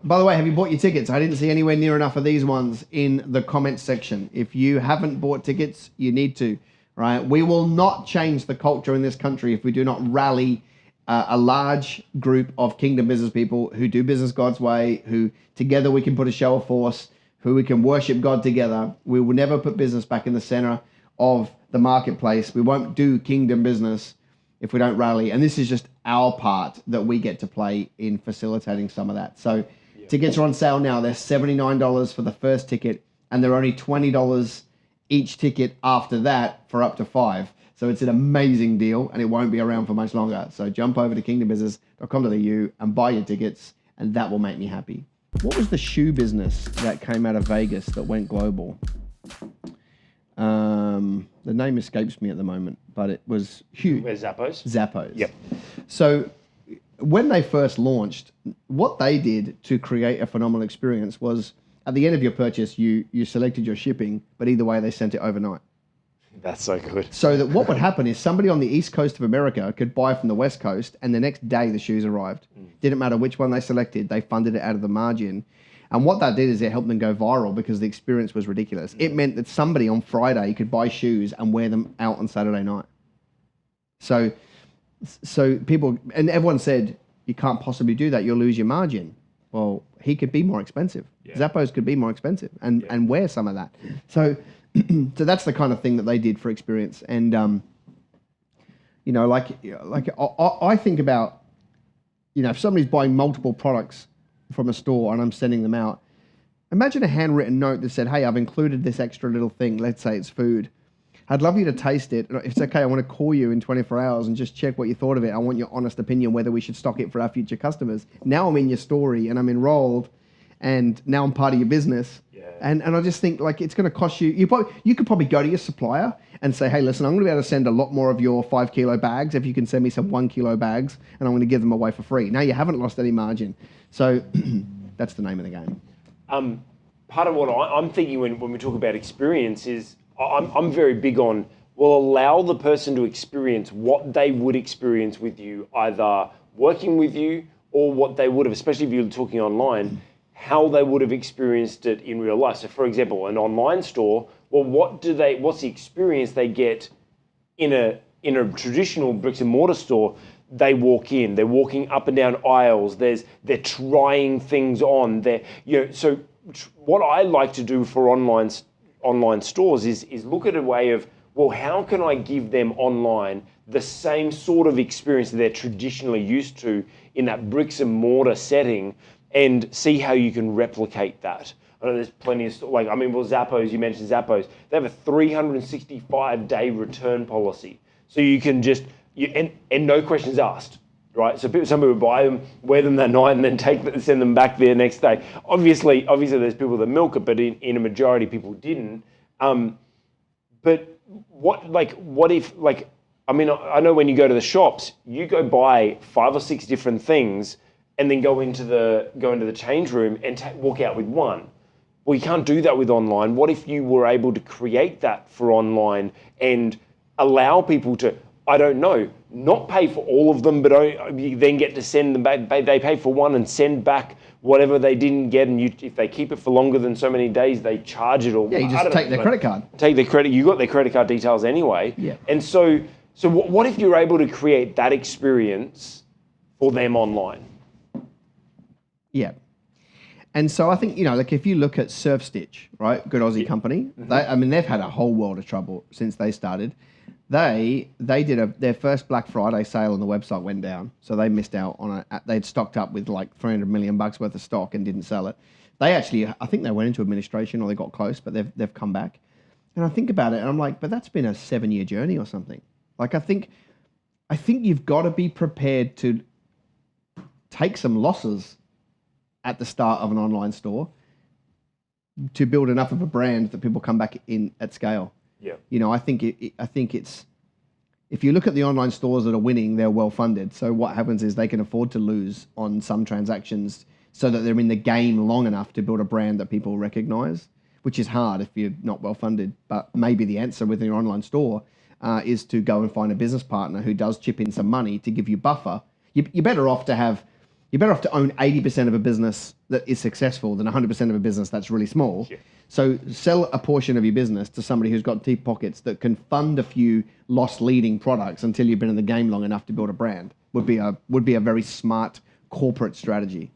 By the way, have you bought your tickets? I didn't see anywhere near enough of these ones in the comments section. If you haven't bought tickets, you need to, right? We will not change the culture in this country if we do not rally a large group of kingdom business people who do business God's way, who together we can put a show of force, who we can worship God together. We will never put business back in the center of the marketplace. We won't do kingdom business if we don't rally. And this is just our part that we get to play in facilitating some of that. So tickets are on sale now. They're $79 for the first ticket, and they're only $20 each ticket after that for up to 5. So it's an amazing deal, and it won't be around for much longer. So jump over to kingdombusiness.com.au and buy your tickets, and that will make me happy. What was the shoe business that came out of Vegas that went global? The name escapes me at the moment, but it was huge. Where's Zappos? Zappos. Yep. So when they first launched, what they did to create a phenomenal experience was at the end of your purchase, you selected your shipping, but either way, they sent it overnight. That's so good. So that what would happen is somebody on the East Coast of America could buy from the West Coast, and the next day the shoes arrived. Didn't matter which one they selected, they funded it out of the margin. And what that did is it helped them go viral because the experience was ridiculous. It meant that somebody on Friday could buy shoes and wear them out on Saturday night. So people, and everyone said, you can't possibly do that, you'll lose your margin. Well, he could be more expensive. Yeah. Zappos could be more expensive and wear some of that. So that's the kind of thing that they did for experience. And, I think about, if somebody's buying multiple products from a store and I'm sending them out, imagine a handwritten note that said, hey, I've included this extra little thing. Let's say it's food. I'd love you to taste it. If it's okay, I want to call you in 24 hours and just check what you thought of it. I want your honest opinion whether we should stock it for our future customers. Now I'm in your story and I'm enrolled, and now I'm part of your business. Yeah. And I just think it's going to cost you. You could probably go to your supplier and say, hey, listen, I'm going to be able to send a lot more of your 5 kilo bags if you can send me some 1 kilo bags, and I'm going to give them away for free. Now you haven't lost any margin. So that's the name of the game. Part of what I'm thinking when we talk about experience is I'm very big on, allow the person to experience what they would experience with you, either working with you or what they would have, especially if you're talking online, how they would have experienced it in real life. So for example, an online store, what's the experience they get in a traditional bricks and mortar store? They walk in, they're walking up and down aisles, they're trying things on. So what I like to do for online stores is look at a way of, how can I give them online the same sort of experience that they're traditionally used to in that bricks and mortar setting, and see how you can replicate that. I know there's plenty of, Zappos, you mentioned Zappos, they have a 365-day return policy. So you can just, and no questions asked, right? So some people buy them, wear them that night, and then send them back the next day. Obviously, there's people that milk it, but in a majority, people didn't. But what if, I know when you go to the shops, you go buy 5 or 6 different things, and then go into the change room and walk out with one. Well, you can't do that with online. What if you were able to create that for online and allow people to, I don't know, not pay for all of them, but you then get to send them back. They pay for one and send back whatever they didn't get, and if they keep it for longer than so many days, they charge it all. Yeah, you just take their credit card. Take their credit. You got their credit card details anyway. Yeah. And so what if you're able to create that experience for them online? Yeah. And so I think, if you look at Surf Stitch, right, good Aussie company, they've had a whole world of trouble since they started. They did their first Black Friday sale on the website went down, so they missed out on it. They'd stocked up with like $300 million worth of stock and didn't sell it. They actually, I think they went into administration or they got close, but they've come back. And I think about it and I'm like, but that's been a 7-year journey or something. Like I think you've got to be prepared to take some losses at the start of an online store to build enough of a brand that people come back in at scale. Yeah. I think it's, if you look at the online stores that are winning, they're well funded. So what happens is they can afford to lose on some transactions so that they're in the game long enough to build a brand that people recognize, which is hard if you're not well funded. But maybe the answer with your online store is to go and find a business partner who does chip in some money to give you buffer. You're better off to have You're better off to own 80% of a business that is successful than 100% of a business that's really small. Sure. So sell a portion of your business to somebody who's got deep pockets that can fund a few loss leading products until you've been in the game long enough to build a brand. Would be a very smart corporate strategy.